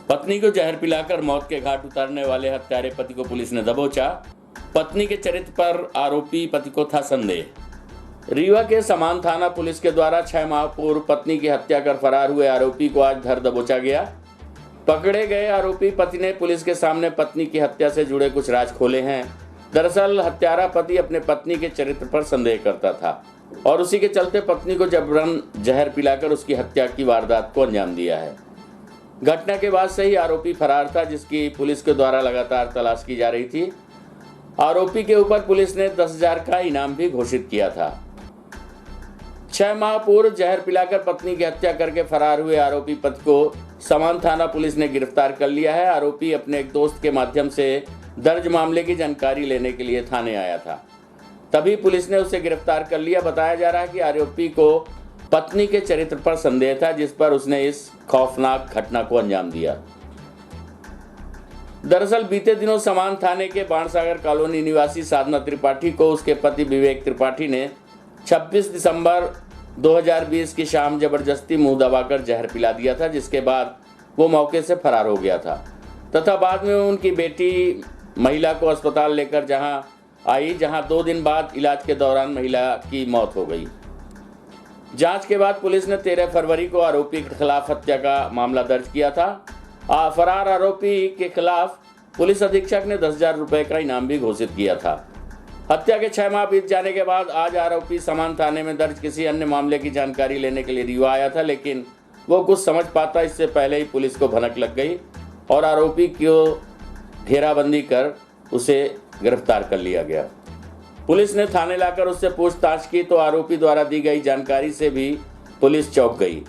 पत्नी को जहर पिलाकर मौत के घाट उतारने वाले हत्यारे पति को पुलिस ने दबोचा। पत्नी के चरित्र पर आरोपी पति को था संदेह। रीवा के समान थाना पुलिस के द्वारा 6 माह पूर्व पत्नी की हत्या कर फरार हुए आरोपी को आज धर दबोचा गया। पकड़े गए आरोपी पति ने पुलिस के सामने पत्नी की हत्या से जुड़े कुछ राज खोले हैं। दरअसल हत्यारा पति अपने पत्नी के चरित्र पर संदेह करता था और उसी के चलते पत्नी को जबरन जहर पिलाकर उसकी हत्या की वारदात को अंजाम दिया है। घटना के बाद से ही आरोपी फरार था, जिसकी पुलिस के द्वारा लगातार तलाश की जा रही थी। आरोपी के ऊपर पुलिस ने 10,000 का इनाम भी घोषित किया था। 6 माह पूर्व जहर पिलाकर पत्नी की हत्या करके फरार हुए आरोपी पति को समान थाना पुलिस ने गिरफ्तार कर लिया है। आरोपी अपने एक दोस्त के माध्यम से दर्ज मामले की जानकारी लेने के लिए थाने आया था, तभी पुलिस ने उसे गिरफ्तार कर लिया। बताया जा रहा है कि आरोपी को पत्नी के चरित्र पर संदेह था, जिस पर उसने इस खौफनाक घटना को अंजाम दिया। दरअसल बीते दिनों समान थाने के बाणसागर कॉलोनी निवासी साधना त्रिपाठी को उसके पति विवेक त्रिपाठी ने 26 दिसंबर 2020 की शाम जबरदस्ती मुंह दबाकर जहर पिला दिया था, जिसके बाद वो मौके से फरार हो गया था तथा बाद में उनकी बेटी महिला को अस्पताल लेकर जहां 2 दिन बाद इलाज के दौरान महिला की मौत हो गई। जांच के बाद पुलिस ने 13 फरवरी को आरोपी के खिलाफ हत्या का मामला दर्ज किया था। फरार आरोपी के खिलाफ पुलिस अधीक्षक ने 10,000 रुपए का इनाम भी घोषित किया था। हत्या के 6 माह बीत जाने के बाद आज आरोपी समान थाने में दर्ज किसी अन्य मामले की जानकारी लेने के लिए रीवा आया था, लेकिन वो कुछ समझ पाता इससे पहले ही पुलिस को भनक लग गई और आरोपी को घेराबंदी कर उसे गिरफ्तार कर लिया गया। पुलिस ने थाने लाकर उससे पूछताछ की तो आरोपी द्वारा दी गई जानकारी से भी पुलिस चौंक गई।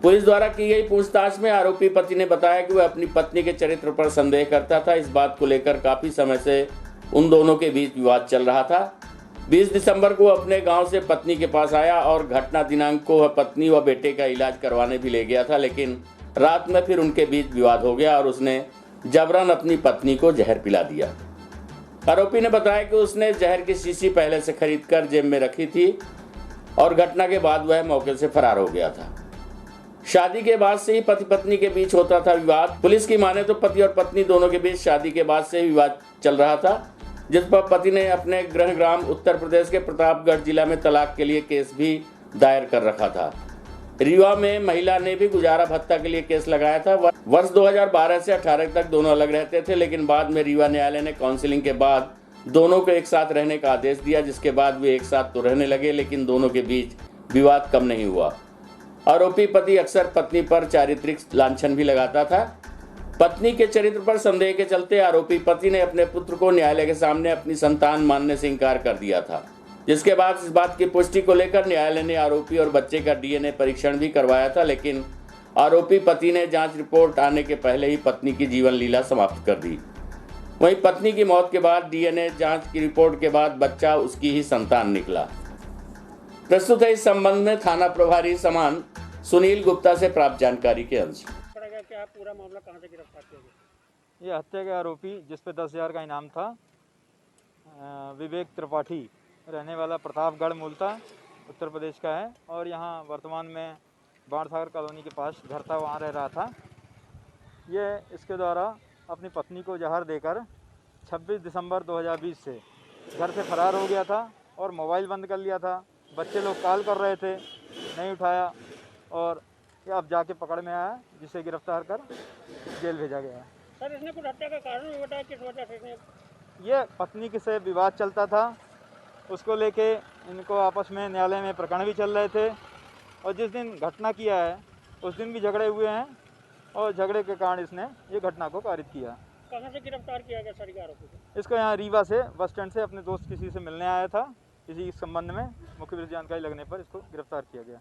पुलिस द्वारा की गई पूछताछ में आरोपी पति ने बताया कि वह अपनी पत्नी के चरित्र पर संदेह करता था। इस बात को लेकर काफी समय से उन दोनों के बीच विवाद चल रहा था। 20 दिसंबर को अपने गांव से पत्नी के पास आया और घटना दिनांक को वह पत्नी व बेटे का इलाज करवाने भी ले गया था, लेकिन रात में फिर उनके बीच विवाद हो गया और उसने जबरन अपनी पत्नी को जहर पिला दिया। आरोपी ने बताया कि उसने जहर की शीशी पहले से खरीदकर जेब में रखी थी और घटना के बाद वह मौके से फरार हो गया था। शादी के बाद से ही पति पत्नी के बीच होता था विवाद। पुलिस की माने तो पति और पत्नी दोनों के बीच शादी के बाद से ही विवाद चल रहा था, जिस पर पति ने अपने गृह ग्राम उत्तर प्रदेश के प्रतापगढ़ जिला में तलाक के लिए केस भी दायर कर रखा था। रीवा में महिला ने भी गुजारा भत्ता के लिए केस लगाया था। वर्ष 2012 से 18 तक दोनों अलग रहते थे, लेकिन बाद में रीवा न्यायालय ने काउंसिलिंग के बाद दोनों को एक साथ रहने का आदेश दिया, जिसके बाद वे एक साथ तो रहने लगे, लेकिन दोनों के बीच विवाद कम नहीं हुआ। आरोपी पति अक्सर पत्नी पर चारित्रिक लांछन भी लगाता था। पत्नी के चरित्र पर संदेह के चलते आरोपी पति ने अपने पुत्र को न्यायालय के सामने अपनी संतान मानने से इनकार कर दिया था, जिसके बाद इस बात की पुष्टि को लेकर न्यायालय ने आरोपी और बच्चे का डीएनए परीक्षण भी करवाया था, लेकिन आरोपी पति ने जांच रिपोर्ट आने के पहले ही पत्नी की जीवन लीला समाप्त कर दी। वहीं पत्नी की मौत के बाद डीएनए जांच की रिपोर्ट के बाद बच्चा उसकी ही संतान निकला। प्रस्तुत है इस संबंध में थाना प्रभारी समान सुनील गुप्ता से प्राप्त जानकारी के अंश। क्या पूरा मामला कहां से गिरफ्तार किया गया? ये हत्या के आरोपी जिस पे 10,000 का इनाम था, विवेक त्रिपाठी, रहने वाला प्रतापगढ़ मूलतः उत्तर प्रदेश का है और यहाँ वर्तमान में बाणसागर कॉलोनी के पास घर था, वहाँ रह रहा था। ये इसके द्वारा अपनी पत्नी को जहर देकर 26 दिसंबर 2020 से घर से फरार हो गया था और मोबाइल बंद कर लिया था। बच्चे लोग कॉल कर रहे थे, नहीं उठाया और ये अब जाके पकड़ में आया, जिसे गिरफ्तार कर जेल भेजा गया है। सर, इसने कुछ हत्या का कारण भी बताया किस वजह से इसने? ये पत्नी के से विवाद चलता था, उसको लेके इनको आपस में न्यायालय में प्रकरण भी चल रहे थे और जिस दिन घटना किया है उस दिन भी झगड़े हुए हैं और झगड़े के कारण इसने ये घटना को पारित किया। कहाँ से गिरफ्तार किया गया सर आरोपी को? इसको यहाँ रीवा से बस स्टैंड से अपने दोस्त किसी से मिलने आया था, इसी संबंध में मुख्य जानकारी लगने पर इसको गिरफ्तार किया गया।